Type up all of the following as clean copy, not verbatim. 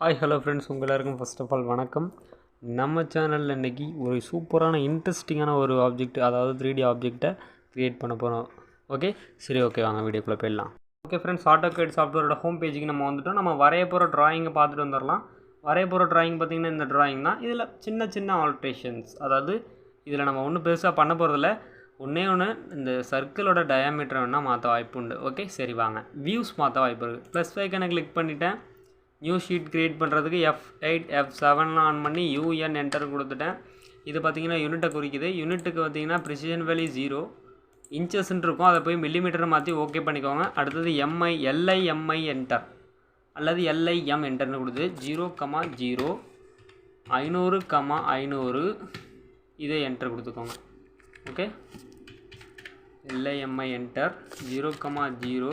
Hi hello friends, உங்கள் எல்லாருக்கும் first of all வணக்கம். நம்ம சேனலில் இன்றைக்கி ஒரு சூப்பரான இன்ட்ரெஸ்டிங்கான ஒரு ஆப்ஜெக்ட், அதாவது 3D ஆப்ஜெக்டை க்ரியேட் பண்ண போகிறோம். ஓகே, சரி, ஓகே, வாங்க வீடியோக்குள்ளே போயிடலாம். ஓகே ஃப்ரெண்ட்ஸ், AutoCAD சாஃப்ட்வேரோட ஹோம் பேஜுக்கு நம்ம வந்துவிட்டோம். நம்ம வரைய போகிற ட்ராயிங்கை பார்த்துட்டு வந்துடலாம். வரைய போகிற ட்ராயிங் பார்த்திங்கன்னா இந்த ட்ராயிங் தான். இதில் சின்ன சின்ன ஆல்ட்ரேஷன்ஸ், அதாவது இதில் நம்ம ஒன்றும் பெருசாக பண்ண போகிறதில்ல. ஒன்றே இந்த சர்க்கிளோட டயாமீட்டரை வேணால் மாற்ற வாய்ப்பு உண்டு. ஓகே, சரி, வாங்க வியூஸ் மாற்ற வாய்ப்பு இருக்குது. ப்ளஸ் ஐக்கனை கிளிக் பண்ணிவிட்டேன். நியூ ஷீட் க்ரியேட் பண்ணுறதுக்கு F8 F7 ஆன் பண்ணி UN என்டர் கொடுத்துட்டேன். இது பார்த்திங்கன்னா யூனிட்டை குறிக்குது. யூனிட்டுக்கு பார்த்திங்கன்னா ப்ரிசிஷன் வேல்யூ 0 இன்ச்சஸ்ன்னு இருக்கும். அதை போய் மில்லிமீட்டரை மாற்றி ஓகே பண்ணிக்கோங்க. அடுத்தது LIMI என்டர் அல்லது LIM என்டர்னு கொடுத்து 0,0 500,500 இதை என்டர் கொடுத்துக்கோங்க. ஓகே, LIMI என்டர் 0,0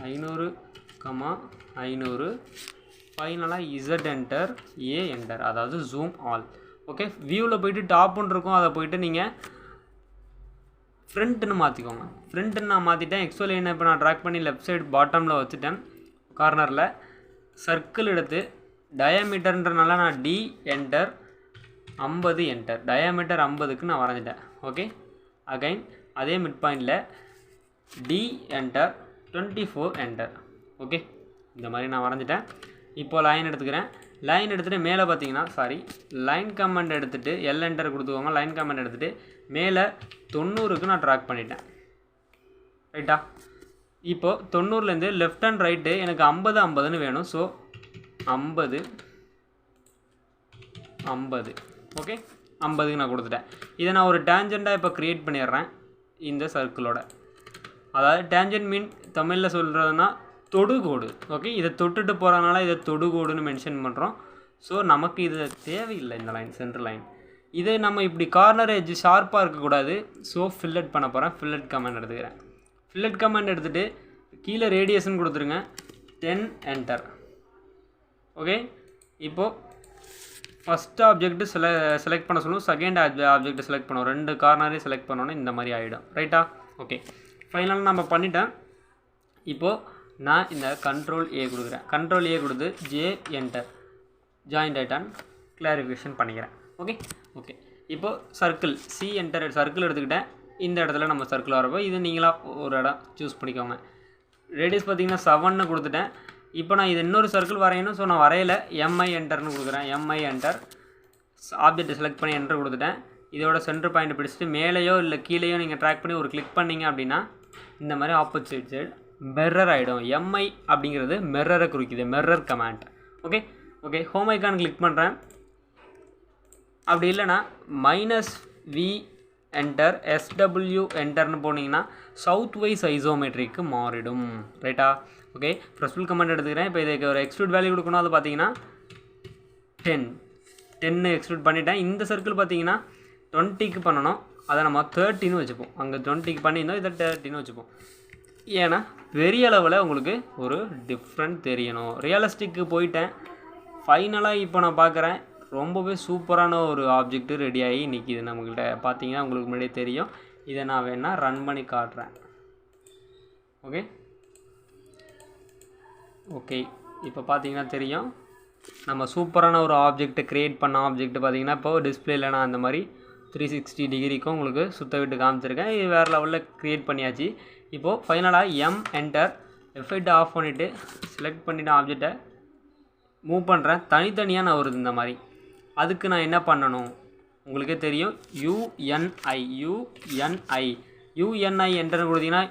500,500 ஃபைனலாக Z என்டர் A என்டர், அதாவது ஜூம் ஆல். ஓகே, வியூவில் போய்ட்டு டாப்புன்னு இருக்கும், அதை போய்ட்டு நீங்கள் ஃப்ரண்ட்டுன்னு மாற்றிக்கோங்க. ஃப்ரண்ட்டுன்னு நான் மாற்றிட்டேன். எக்ஸ்ஓ லைனை இப்போ நான் ட்ராக் பண்ணி லெஃப்ட் சைடு பாட்டமில் வச்சுட்டேன். கார்னரில் சர்க்கிள் எடுத்து டயாமீட்டர்ன்றனால நான் D என்டர் 50 என்டர், டயாமீட்டர் 50க்கு நான் வரைஞ்சிட்டேன். ஓகே, அகைன் அதே மிட் பாயிண்டில் D என்டர் 24 என்டர். ஓகே, இந்த மாதிரி நான் வரைஞ்சிட்டேன். இப்போ லைன் எடுத்துக்கிறேன். லைன் எடுத்துகிட்டு மேலே பார்த்தீங்கன்னா லைன் கமெண்ட் எடுத்துகிட்டு L என்டர் கொடுத்துக்கோங்க. லைன் கமெண்ட் எடுத்துகிட்டு மேலே 90க்கு நான் ட்ராக் பண்ணிட்டேன். ரைட்டா? இப்போது 90லேருந்து லெஃப்ட் அண்ட் ரைட்டு எனக்கு 50 வேணும். ஸோ 50 ஓகே, 50க்கு நான் கொடுத்துட்டேன். இதை நான் ஒரு டேஞ்சண்ட்டாக இப்போ க்ரியேட் பண்ணிடுறேன் இந்த சர்க்கிளோட. அதாவது டேஞ்சன்ட் மீன் தமிழில் சொல்கிறதுனா தொடுகோடு. ஓகே, இதை தொட்டுட்டு போகிறதுனால இதை தொடுகோடுன்னு மென்ஷன் பண்ணுறோம். ஸோ நமக்கு இது தேவையில்லை, இந்த லைன் சென்டர் லைன். இதை நம்ம இப்படி கார்னர் எட்ஜ் ஷார்ப்பாக இருக்கக்கூடாது. ஸோ ஃபில்லட் பண்ண போகிறேன். ஃபில்லட் கமெண்ட் எடுத்துக்கிறேன். ஃபில்லட் கமெண்ட் எடுத்துகிட்டு கீழே ரேடியேஷன் கொடுத்துருங்க. 10 என்டர். ஓகே, இப்போது ஃபஸ்ட் ஆப்ஜெக்ட்டு செலக்ட் பண்ண சொல்லுவோம். செகண்ட் ஆப்ஜெக்ட் செலக்ட் பண்ணுவோம். 2 கார்னரையும் செலக்ட் பண்ணோன்னே இந்த மாதிரி ஆகிடும். ரைட்டா? ஓகே, ஃபைனலாக நம்ம பண்ணிட்டேன். இப்போது நான் இந்த கண்ட்ரோல் A கொடுக்குறேன். கண்ட்ரோல் A கொடுத்து J என்டர், ஜாயிண்ட் ஐட்டான் கிளாரிஃபிகேஷன் பண்ணிக்கிறேன். ஓகே ஓகே, இப்போது சர்க்கிள் C என்டர், சர்க்கிள் எடுத்துக்கிட்டேன். இந்த இடத்துல நம்ம சர்க்கிள் வரப்போ இது நீங்களாக ஒரு இடம் சூஸ் பண்ணிக்கோங்க. ரேடியஸ் பார்த்திங்கன்னா 7ன்னு கொடுத்துட்டேன். இப்போ நான் இது இன்னொரு சர்க்கிள் வரையணும். ஸோ நான் வரையில MI என்டர்னு கொடுக்குறேன். MI என்டர், ஆப்ஜெக்டை செலக்ட் பண்ணி என்டர் கொடுத்துட்டேன். இதோட சென்டர் பாயிண்ட் பிடிச்சிட்டு மேலேயோ இல்லை கீழேயோ நீங்கள் ட்ராக் பண்ணி ஒரு கிளிக் பண்ணிங்க அப்படின்னா இந்த மாதிரி ஆப்போசிட் சைடு மிரர் ஆகிடும். MI அப்படிங்கிறது மிரரை குறிக்குது, mirror command. Okay okay, home icon click பண்ணுறேன். அப்படி இல்லைனா -V என்டர் SW என்டர்னு போனீங்கன்னா சவுத் வைஸ் ஐசோமெட்ரிக்கு மாறிடும். ரைட்டா? ஓகே, ப்ரெஸ்ஃபுல் கமெண்ட் எடுத்துக்கிறேன். இப்போ இதுக்கு ஒரு எக்ஸ்ட்ரூட் வேல்யூ கொடுக்கணும். அது பார்த்தீங்கன்னா 10 எக்ஸ்ட்ரூட் பண்ணிட்டேன். இந்த சர்க்கிள் பார்த்தீங்கன்னா 20க்கு பண்ணணும். அதை நம்ம 30ன்னு வச்சுப்போம். அங்கே 20க்கு பண்ணியிருந்தோம், இதை 30ன்னு வச்சுப்போம். ஏன்னா பெரிய அளவில் உங்களுக்கு ஒரு டிஃப்ரெண்ட் தெரியணும். ரியலிஸ்டிக்கு போயிட்டேன். ஃபைனலாக இப்போ நான் பார்க்குறேன் ரொம்பவே சூப்பரான ஒரு ஆப்ஜெக்ட் ரெடி ஆகி நிற்கிது நம்மக்கிட்ட. பார்த்தீங்கன்னா உங்களுக்கு முன்னாடியே தெரியும். இதை நான் வேணால் ரன் பண்ணி காட்டுறேன். ஓகே ஓகே, இப்போ பார்த்தீங்கன்னா தெரியும் நம்ம சூப்பரான ஒரு ஆப்ஜெக்டை க்ரியேட் பண்ண ஆப்ஜெக்ட். பார்த்தீங்கன்னா இப்போ டிஸ்பிளேல நான் அந்த மாதிரி 360 டிகிரிக்கும் உங்களுக்கு சுத்த விட்டு காமிச்சிருக்கேன். இது வேறு லெவலில் க்ரியேட் பண்ணியாச்சு. இப்போது ஃபைனலாக M என்டர், F8 ஆஃப் பண்ணிவிட்டு செலக்ட் பண்ணிவிட்டு ஆப்ஜெக்டை மூவ் பண்ணுறேன். தனித்தனியாக நான் வருது இந்த மாதிரி. அதுக்கு நான் என்ன பண்ணணும் உங்களுக்கே தெரியும். UNI என்டர் கொடுத்தீங்கன்னா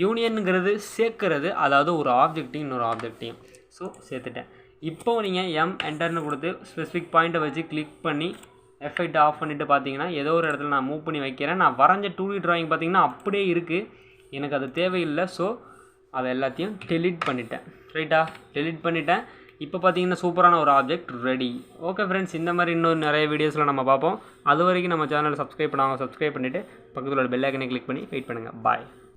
யூனியனுங்கிறது சேர்க்கறது, அதாவது ஒரு ஆப்ஜெக்டையும் இன்னொரு ஆப்ஜெக்டையும். ஸோ சேர்த்துட்டேன். இப்போது நீங்கள் M என்டர்னு கொடுத்து ஸ்பெசிஃபிக் பாயிண்ட்டை வச்சு கிளிக் பண்ணி F8 ஆஃப் பண்ணிவிட்டு பார்த்தீங்கன்னா ஏதோ ஒரு இடத்துல நான் மூவ் பண்ணி வைக்கிறேன். நான் வரைஞ்ச 2D ட்ராயிங் பார்த்தீங்கன்னா அப்படியே இருக்குது. எனக்கு அது தேவையில்லை. ஸோ அதை எல்லாத்தையும் டெலீட் பண்ணிட்டேன். ரைட்டா? டெலீட் பண்ணிட்டேன். இப்போ பார்த்தீங்கன்னா சூப்பரான ஒரு ஆப்ஜெக்ட் ரெடி. ஓகே ஃப்ரெண்ட்ஸ், இந்த மாதிரி இன்னும் நிறைய வீடியோஸில் நம்ம பார்ப்போம். அது வரைக்கும் நம்ம சேனலை சப்ஸ்கிரைப் பண்ணுவாங்க. சப்ஸ்கிரைப் பண்ணிவிட்டு பக்கத்தில் உள்ள பெல் ஐக்கனை கிளிக் பண்ணி வெயிட் பண்ணுங்கள். பாய்.